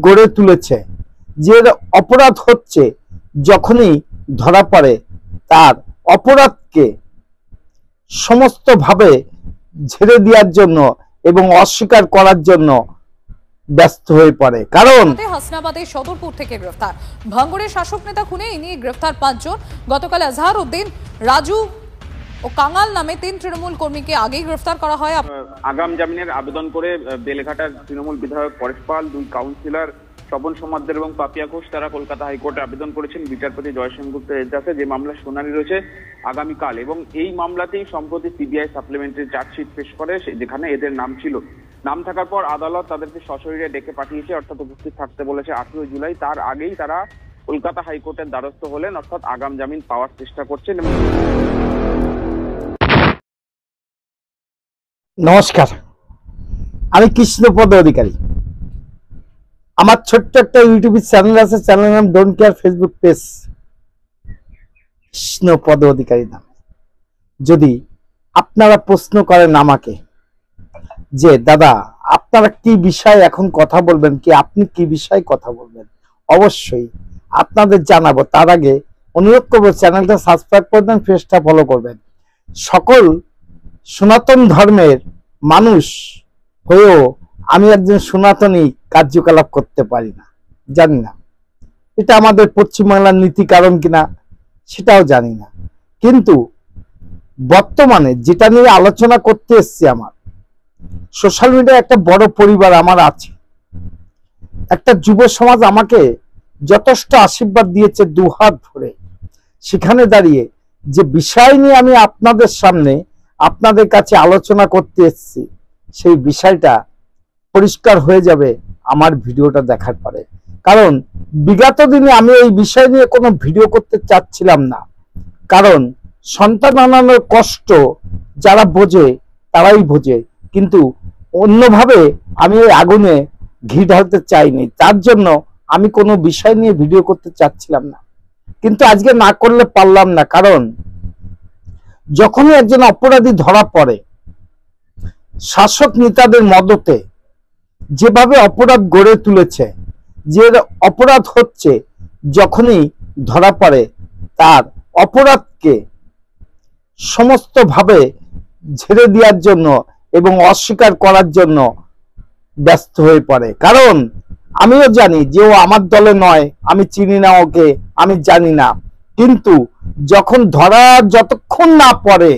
গড়ে তুলেছে, যে অপরাধ হচ্ছে যখনই ধরা পড়ে তার অপরাধকে সমস্তভাবে ঝেড়ে দেওয়ার জন্য এবং অস্বীকার করার জন্য ব্যস্ত হয়ে পড়ে। কারণ হাসনাবাদের সদরপুর থেকে গ্রেফতার ভাঙড়ের শাসক নেতা খুনে নিয়ে গ্রেফতার 5 জন। গতকাল আজহার উদ্দিন, রাজু ও কাঙাল নামে 3 তৃণমূল কর্মীকে আগেই গ্রেফতার করা হয়। আগাম জামিনের আবেদন করে বেলেঘাটার তৃণমূল বিধায়ক পরেশ পাল, 2 কাউন্সিলর স্বপন সমাদ্দার এবং পাপিয়া ঘোষ তারা কলকাতা হাইকোর্টে আবেদন করেছেন বিচারপতি জয় সেনগুপ্তের এজলাসে, যে মামলার শুনানি রয়েছে আগামীকাল। এবং এই মামলাতেই সম্প্রতি সিবিআই সাপ্লিমেন্টারি চার্জশিট পেশ করে, যেখানে এদের নাম ছিল। নাম থাকার পর আদালত তাদেরকে সশরীরে ডেকে পাঠিয়েছে, অর্থাৎ উপস্থিত থাকতে বলেছে 18 জুলাই। তার আগেই তারা কলকাতা হাইকোর্টের দ্বারস্থ হলেন, অর্থাৎ আগাম জামিন পাওয়ার চেষ্টা করছেন। নমস্কার, আমি কৃষ্ণপদ অধিকারী। আমার ছোট্ট একটা ইউটিউব চ্যানেল আছে, চ্যানেলের নাম don't care, Facebook page Krishnapada Adhikari নাম। যদি আপনারা প্রশ্ন করেন আমাকে যে দাদা আপনারা কি বিষয়ে এখন কথা বলবেন, কি আপনি কি বিষয়ে কথা বলবেন, অবশ্যই আপনাদের জানাবো। তার আগে অনুরোধ করবো চ্যানেলটা সাবস্ক্রাইব করবেন, পেজটা ফলো করবেন। সকল সনাতন ধর্মের মানুষ হয়েও আমি একজন সনাতনী কার্যকলাপ করতে পারি না, জানি না এটা আমাদের পশ্চিমবাংলার নীতি কারণ কিনা সেটাও জানি না। কিন্তু বর্তমানে যেটা নিয়ে আলোচনা করতে এসছি, আমার সোশ্যাল মিডিয়ায় একটা বড় পরিবার আমার আছে, একটা যুব সমাজ আমাকে যথেষ্ট আশীর্বাদ দিয়েছে 2 হাত ভরে। সেখানে দাঁড়িয়ে যে বিষয় নিয়ে আমি আপনাদের সামনে আপনাদের কাছে আলোচনা করতে এসেছি, সেই বিষয়টা পরিষ্কার হয়ে যাবে আমার ভিডিওটা দেখার পরে। কারণ বিগত দিনে আমি এই বিষয় নিয়ে কোনো ভিডিও করতে চাচ্ছিলাম না, কারণ সন্তান আনানোর কষ্ট যারা বোঝে তারাই বোঝে, কিন্তু অন্যভাবে আমি এই আগুনে ঘি ঢালতে চাইনি। তার জন্য আমি কোনো বিষয় নিয়ে ভিডিও করতে চাচ্ছিলাম না, কিন্তু আজকে না করলে পারলাম না। কারণ যখনই একজন অপরাধী ধরা পড়ে, শাসক নেতাদের মদতে যেভাবে অপরাধ গড়ে তুলেছে, যে অপরাধ হচ্ছে যখনই ধরা পড়ে তার অপরাধকে সমস্তভাবে ঝেড়ে দেওয়ার জন্য এবং অস্বীকার করার জন্য ব্যস্ত হয়ে পড়ে। কারণ আমিও জানি যে ও আমার দলে নয়, আমি চিনি না ওকে, আমি জানি না, কিন্তু যখন ধরা যতক্ষণ না পড়ে,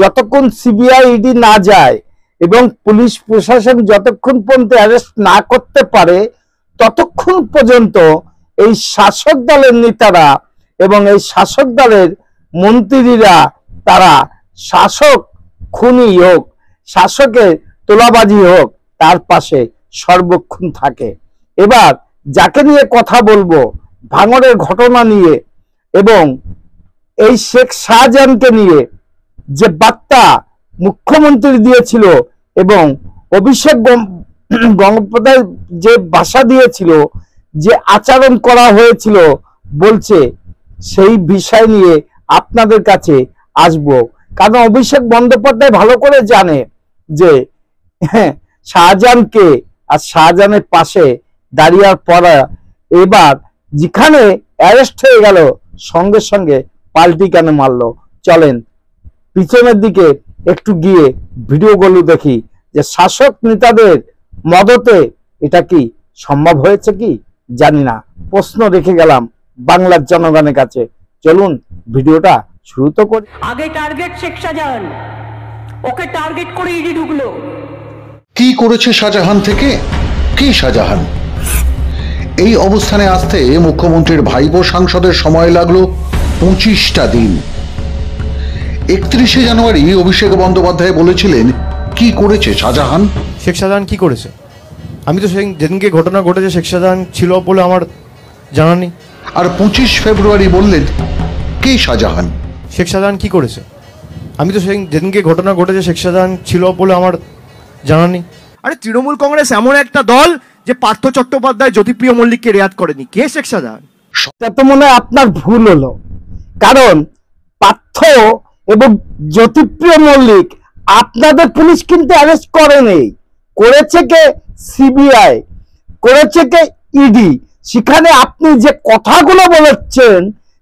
যতক্ষণ সিবিআই ইডি না যায় এবং পুলিশ প্রশাসন যতক্ষণ পর্যন্ত অ্যারেস্ট না করতে পারে, ততক্ষণ পর্যন্ত এই শাসক দলের নেতারা এবং এই শাসক দলের মন্ত্রীরা তারা শাসক খুনি হোক, শাসকের তোলাবাজি হোক, তার পাশে সর্বক্ষণ থাকে। এবার যাকে নিয়ে কথা বলবো, ভাঙড়ের ঘটনা নিয়ে এবং এই শেখ শাহজাহানকে নিয়ে যে বার্তা মুখ্যমন্ত্রী দিয়েছিল এবং অভিষেক গঙ্গোপাধ্যায় যে ভাষা দিয়েছিল, যে আচরণ করা হয়েছিল, বলছে সেই বিষয় নিয়ে আপনাদের কাছে আসবো। কারণ অভিষেক বন্দ্যোপাধ্যায় ভালো করে জানে যে শাহজাহানকে আর শাহজাহানের পাশে দাঁড়িয়ে পড়া, এবার যেখানে অ্যারেস্ট হয়ে গেল সঙ্গে সঙ্গে পাল্টি কেন মারলো। চলেন পিছনের দিকে একটু গিয়ে ভিডিওগুলো দেখি যে শাসক নেতাদের মদতে এটা কি সম্ভব হয়েছে কি জানি না। প্রশ্ন রেখে গেলাম বাংলার জনগণের কাছে। চলুন ভিডিওটা শুরু তো করি। আগে টার্গেট শেখ শাহজাহান, ওকে টার্গেট করে ইডি ঢুকলো। কি করেছে শাহজাহান থেকে কি শাহজাহান? এই অবস্থানে আসতে মুখ্যমন্ত্রীর ভাইপো সাংসদের সময় লাগলো 25টা দিন। 31শে জানুয়ারি অভিষেক বন্দ্যোপাধ্যায় বলেছিলেন কি করেছে শাহজাহান। শেখ শাহজাহান কি করেছে? আমি তো যেদিনকে ঘটনা ঘটেছে শেখ শাহজাহান ছিল বলে আমার জানা নেই। আর 25 ফেব্রুয়ারি বললেন কে শাহজাহান। শেখ শাহজাহান কি করেছে? আমি তো যেদিনকে ঘটনা ঘটেছে শেখ শাহজাহান ছিল বলে আমার জানা নেই। আরে তৃণমূল কংগ্রেস এমন একটা দল যে পার্থ চট্টোপাধ্যায়, জ্যোতিপ্রিয় মল্লিককে রেয়াত করেনি। কে শেখ শাহজাহান? তো মনে হয় আপনার ভুল হলো, কারণ পার্থ এবং জ্যোতিপ্রিয় মল্লিক আপনাদের পুলিশ কিন্তু অ্যারেস্ট করেনি, করেছে কে সিবিআই। করেছে কে? ইডি। সেখানে আপনি যে কথাগুলো বলেছেন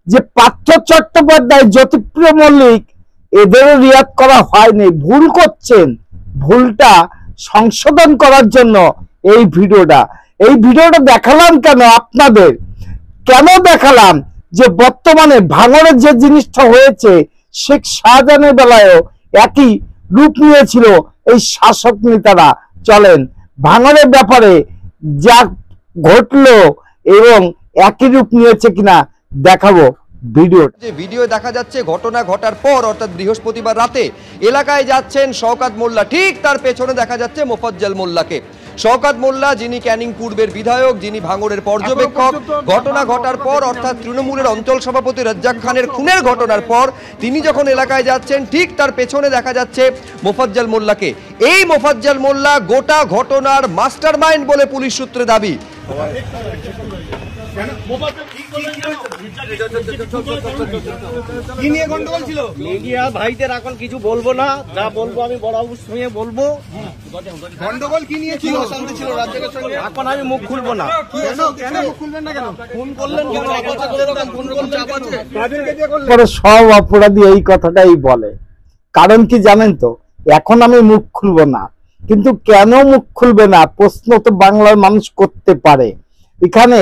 যে পার্থ চট্টোপাধ্যায়, জ্যোতিপ্রিয় মল্লিক এদেরও রিয়াদ করা হয়নি, ভুল করছেন। ভুলটা সংশোধন করার জন্য এই ভিডিওটা দেখালাম কেন আপনাদের? কেন দেখালাম? যে বর্তমানে ভাঙড়ে যে জিনিসটা হয়েছে শেখ শাহজাহানের বেলায়ও একই রূপ নিয়েছিল এই শাসক নেতারা। চলেন ভাঙড়ের ব্যাপারে যা ঘটলো এবং একই রূপ নিয়েছে কিনা দেখাবো ভিডিওটা। যে ভিডিও দেখা যাচ্ছে ঘটনা ঘটার পর অর্থাৎ বৃহস্পতিবার রাতে এলাকায় যাচ্ছেন শওকত মোল্লা, ঠিক তার পেছনে দেখা যাচ্ছে মোফাজ্জল মোল্লাকে। শওকত মোল্লা যিনি ক্যানিং পূর্বের বিধায়ক, যিনি ভাঙড়ের পর্যবেক্ষক, ঘটনা ঘটার পর অর্থাৎ তৃণমূলের অঞ্চল সভাপতি রাজ্জাক খানের খুনের ঘটনার পর তিনি যখন এলাকায় যাচ্ছেন ঠিক তার পেছনে দেখা যাচ্ছে মোফাজ্জল মোল্লাকে। এই মোফাজ্জল মোল্লা গোটা ঘটনার মাস্টারমাইন্ড বলে পুলিশ সূত্রে দাবি। মিডিয়া ভাইদের এখন কিছু বলবো না, যা বলবো আমি বড়বাবুর সঙ্গে বলবো। গন্ডগোল কি নিয়ে ছিল? অশান্তি ছিল রাজ্যের সঙ্গে। এখন আমি মুখ খুলবো না। কেন মুখ খুলবেন না? কেন ফোন করলেন? কেন সব অপরাধী এই কথাটাই বলে। কারণ কি জানেন তো? এখন আমি মুখ খুলবো না, কিন্তু কেন মুখ খুলবে না প্রশ্ন তো বাংলার মানুষ করতে পারে। এখানে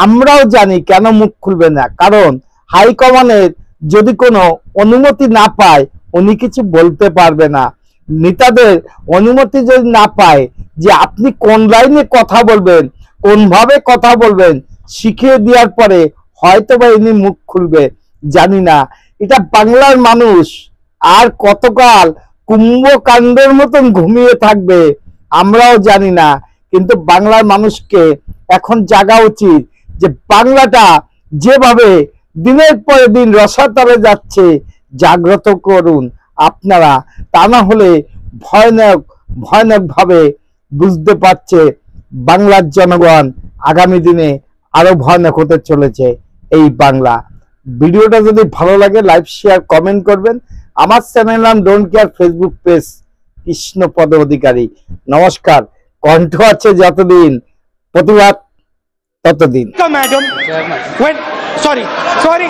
আমরাও জানি কেন মুখ খুলবে না, কারণ হাইকমান্ডের যদি কোনো অনুমতি না পায় উনি কিছু বলতে পারবে না। নেতাদের অনুমতি যদি না পায় যে আপনি কোন লাইনে কথা বলবেন, কোন ভাবে কথা বলবেন, শিখিয়ে দেওয়ার পরে হয়তো বা ইনি মুখ খুলবে, জানি না। এটা বাংলার মানুষ আর কতকাল কুম্ভকাণ্ডের মতন ঘুমিয়ে থাকবে আমরাও জানি না। কিন্তু বাংলার মানুষকে এখন জাগা উচিত যে বাংলাটা যেভাবে দিনের পরে দিন রসাতলে যাচ্ছে, জাগ্রত করুন আপনারা। তা না হলে ভয়ানক ভাবে বুঝতে পারছে বাংলার জনগণ আগামী দিনে আরো ভয়ানক হতে চলেছে এই বাংলা। ভিডিওটা যদি ভালো লাগে লাইক শেয়ার কমেন্ট করবেন। আমার চ্যানেল নাম don't care, Facebook page Krishnapada Adhikari. নমস্কার। কণ্ঠ আছে যতদিন, প্রতিবাদ ততদিন। Madam sorry